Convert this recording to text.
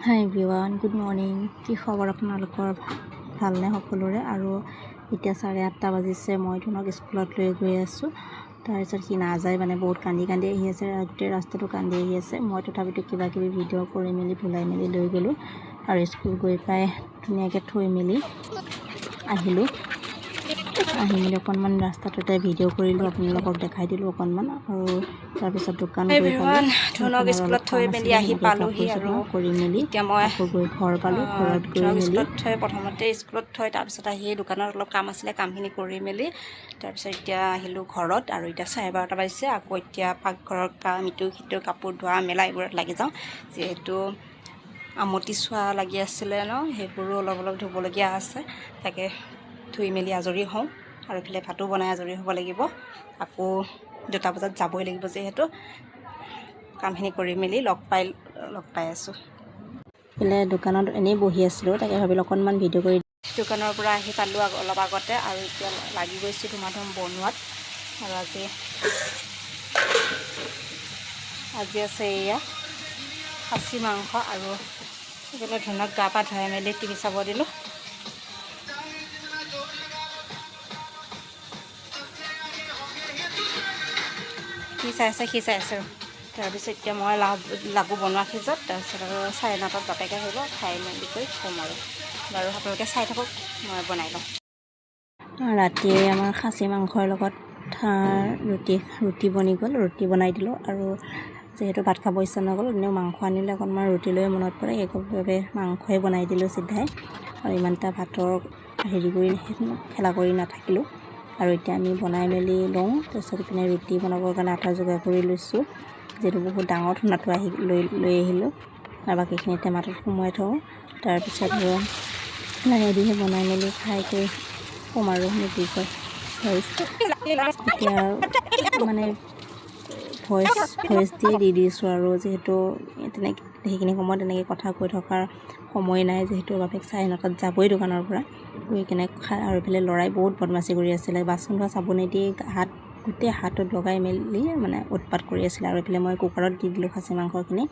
হাই everyone, good morning. কি খবৰ আপোনালোকৰ? ভালনে সকলোৰে? আৰু এতিয়া 8:30 বাজিছে। মই ধুনক স্কুলত লৈ গৈ আছোঁ। তাৰপিছত সি নাযায়, মানে বহুত কান্দি আহি আছে, গোটেই ৰাস্তাটো কান্দি আহি আছে। মই তথাপিতো কিবাকিবি ভিডিঅ' কৰি মেলি ভুলাই মেলি লৈ গ'লোঁ আৰু স্কুল গৈ পাই ধুনীয়াকৈ থৈ মেলি আহিলোঁ। আহি মেলি অকণমান ৰাস্তাটোতে ভিডিঅ' কৰিলোঁ, আপোনালোকক দেখাই দিলোঁ অকণমান। আৰু তাৰপিছত দোকান গৈ পালোঁ। ধুনক স্কুলত থৈ মেলি আহি পালোহি আৰু কৰি মেলি এতিয়া মই আকৌ গৈ ঘৰ পালোঁ। ঘৰত গৈ ধুনক মেলি স্কুলত থৈ প্ৰথমতে স্কুলত থৈ তাৰপিছত আহি দোকানত অলপ কাম আছিলে, কামখিনি কৰি মেলি তাৰপিছত এতিয়া আহিলোঁ ঘৰত। আৰু এতিয়া 12:30 বাজিছে। আকৌ এতিয়া পাকঘৰৰ কাম, ইটো সিটো কাপোৰ ধোৱা মেলা এইবোৰত লাগি যাওঁ, যিহেতু আমতি চোৱা লাগি আছিলে ন, সেইবোৰো অলপ ধুবলগীয়া আছে। তাকে ধুই মেলি আজৰি হওঁ আৰু এইফালে ভাতো বনাই আজৰি হ'ব লাগিব। আকৌ 2টা বজাত যাবই লাগিব, যিহেতু কামখিনি কৰি মেলি লগ পাই আছোঁ। এইফালে দোকানত এনেই বহি আছিলোঁ, তাকে ভাবিলোঁ অকণমান ভিডিঅ' কৰি। দোকানৰ পৰা আহি পালোঁ অলপ আগতে, আৰু এতিয়া লাগি গৈছোঁ ধুমাধুম বনোৱাত। আৰু আজি আছে এয়া খাচী মাংস, আৰু এইফালে ধুনক গা পা ধুৱাই মেলি টিভি চাব দিলোঁ। সি চাই আছে। তাৰপিছত এতিয়া মই লাগু বনোৱা সিজত, তাৰপিছত আৰু 9:30 বাপেকে আহিব, খাই মেলি কৰি শুম আৰু। বাৰু আপোনালোকে চাই থাকক, মই বনাই লওঁ। ৰাতিয়ে আমাৰ খাচী মাংসৰ লগত ৰুটি বনি গ'ল, ৰুটি বনাই দিলোঁ। আৰু যিহেতু ভাত খাব ইচ্ছা নগ'ল, এনেও মাংস আনিলে অকণমান ৰুটি লৈ মনত পৰে, সেইবাবে মাংসই বনাই দিলোঁ চিধাই। আৰু ইমান এটা ভাতৰ খেলা কৰি নাথাকিলোঁ। আৰু এতিয়া আমি বনাই মেলি লওঁ। তাৰপিছত ইপিনে ৰুটি বনাবৰ কাৰণে আটা যোগাৰ কৰি লৈছোঁ, যিহেতু বহুত ডাঙৰ ধুনাটো লৈ আহিলোঁ। আৰু বাকীখিনি টেমাটোত সোমোৱাই থওঁ। তাৰপিছত আৰু লাহেধিৰে বনাই মেলি খাই কৰি শুম আৰু কি কয় এতিয়া মানে ভইচ দি দিছোঁ। আৰু যিহেতু সেইখিনি সময়ত তেনেকৈ কথা কৈ থকাৰ সময় নাই, যিহেতু বাপেক 9:30 যাবই দোকানৰ পৰা। গৈ কিনে খাই, আৰু এইফালে ল'ৰাই বহুত বদমাচি কৰি আছিলে, বাচন ধোৱা চাবোনে দি গোটেই হাতত লগাই মেলি মানে উৎপাত কৰি আছিলে। আৰু এইফালে মই কুকাৰত দি দিলোঁ খাচী মাংসখিনি।